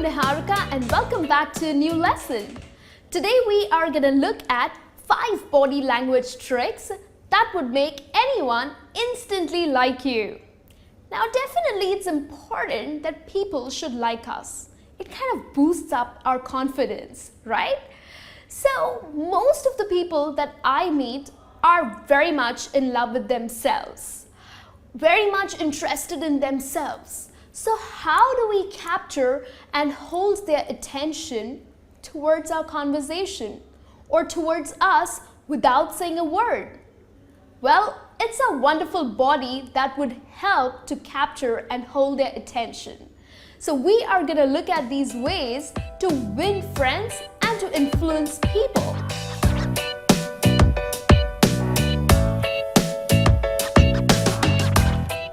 Niharika and welcome back to a new lesson. Today we are going to look at 5 body language tricks that would make anyone instantly like you. Now definitely it's important that people should like us. It kind of boosts up our confidence, right? So most of the people that I meet are very much in love with themselves, very much interested in themselves. So how do we capture and hold their attention towards our conversation or towards us without saying a word? Well, it's a wonderful body that would help to capture and hold their attention. So we are going to look at these ways to win friends and to influence people.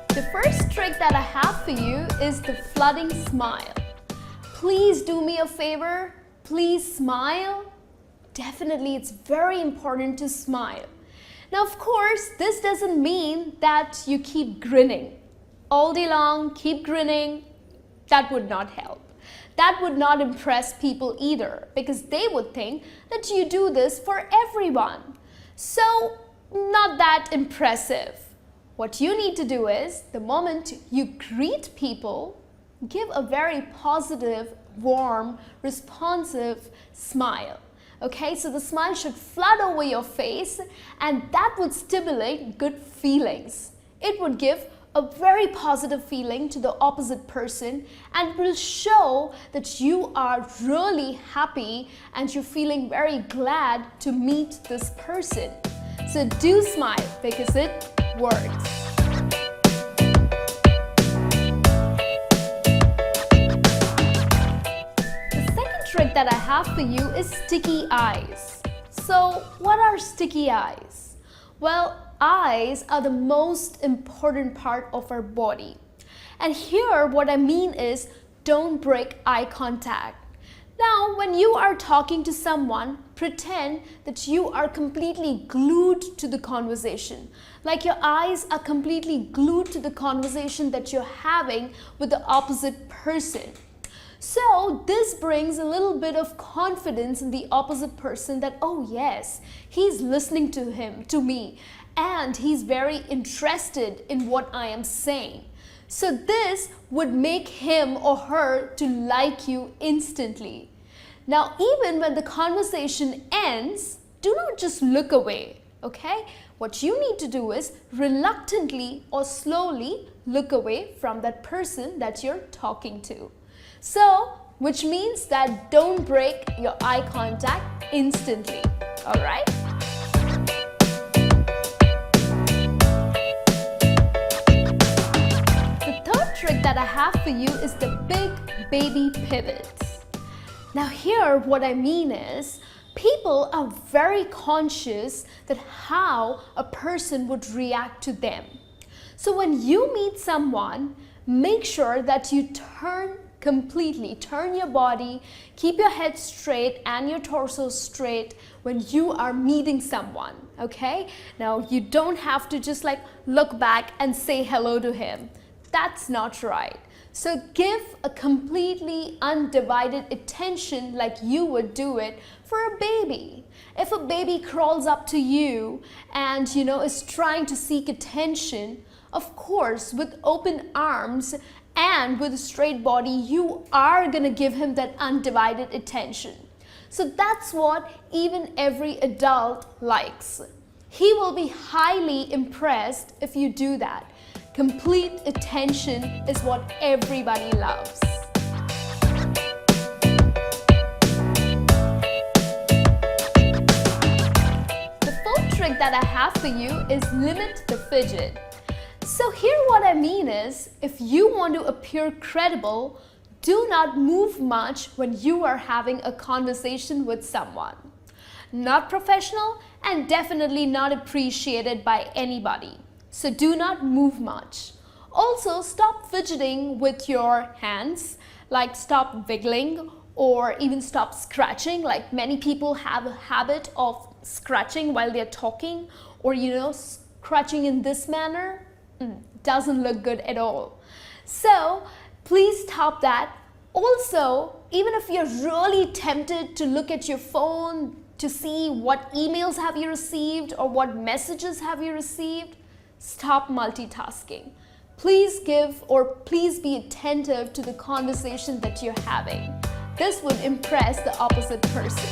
The first trick that I have for you is the flooding smile. Please do me a favor, please smile. Definitely it's very important to smile. Now of course, this doesn't mean that you keep grinning. All day long, keep grinning. That would not help. That would not impress people either because they would think that you do this for everyone. So, not that impressive. What you need to do is, the moment you greet people, give a very positive, warm, responsive smile. Okay, so the smile should flood over your face and that would stimulate good feelings. It would give a very positive feeling to the opposite person and will show that you are really happy and you're feeling very glad to meet this person. So do smile because it works. The second trick that I have for you is sticky eyes. So what are sticky eyes? Well, eyes are the most important part of our body. And here what I mean is don't break eye contact. Now, when you are talking to someone, pretend that you are completely glued to the conversation. Like your eyes are completely glued to the conversation that you're having with the opposite person. So this brings a little bit of confidence in the opposite person that, oh yes, he's listening to me, and he's very interested in what I am saying. So this would make him or her to like you instantly. Now, even when the conversation ends, do not just look away, okay? What you need to do is reluctantly or slowly look away from that person that you're talking to. So, which means that don't break your eye contact instantly, all right? Trick that I have for you is the big baby pivots. Now here what I mean is people are very conscious that how a person would react to them. So when you meet someone, make sure that you turn your body, keep your head straight and your torso straight when you are meeting someone, okay? Now you don't have to just like look back and say hello to him. That's not right. So give a completely undivided attention like you would do it for a baby. If a baby crawls up to you and is trying to seek attention, of course with open arms and with a straight body, you are gonna give him that undivided attention. So that's what even every adult likes. He will be highly impressed if you do that. Complete attention is what everybody loves. The fourth trick that I have for you is limit the fidget. So here what I mean is, if you want to appear credible, do not move much when you are having a conversation with someone. Not professional and definitely not appreciated by anybody. So do not move much. Also, stop fidgeting with your hands, like stop wiggling or even stop scratching. Like many people have a habit of scratching while they're talking or scratching in this manner. Doesn't look good at all. So please stop that. Also, Even if you're really tempted to look at your phone to see what emails have you received or what messages have you received, stop multitasking. Please please be attentive to the conversation that you're having. This would impress the opposite person.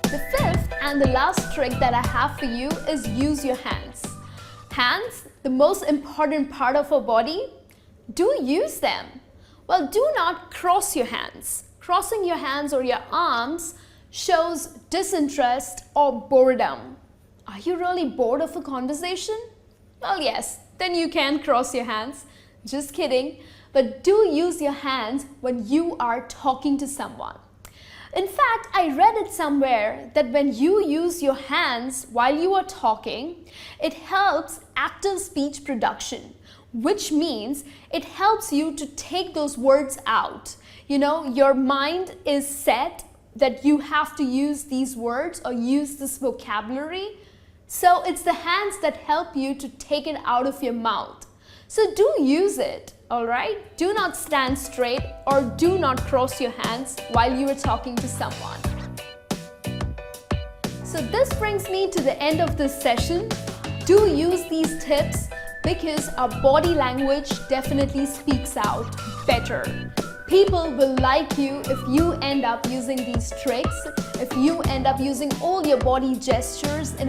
The fifth and the last trick that I have for you is use your hands. Hands, the most important part of our body, do use them. Well, do not cross your hands. Crossing your hands or your arms shows disinterest or boredom. Are you really bored of a conversation? Well, yes, then you can cross your hands. Just kidding. But do use your hands when you are talking to someone. In fact, I read it somewhere that when you use your hands while you are talking, it helps active speech production, which means it helps you to take those words out. You know, your mind is set that you have to use these words or use this vocabulary. So it's the hands that help you to take it out of your mouth. So do use it, all right? Do not stand straight or do not cross your hands while you are talking to someone. So this brings me to the end of this session. Do use these tips because our body language definitely speaks out better. People will like you if you end up using these tricks, if you end up using all your body gestures in a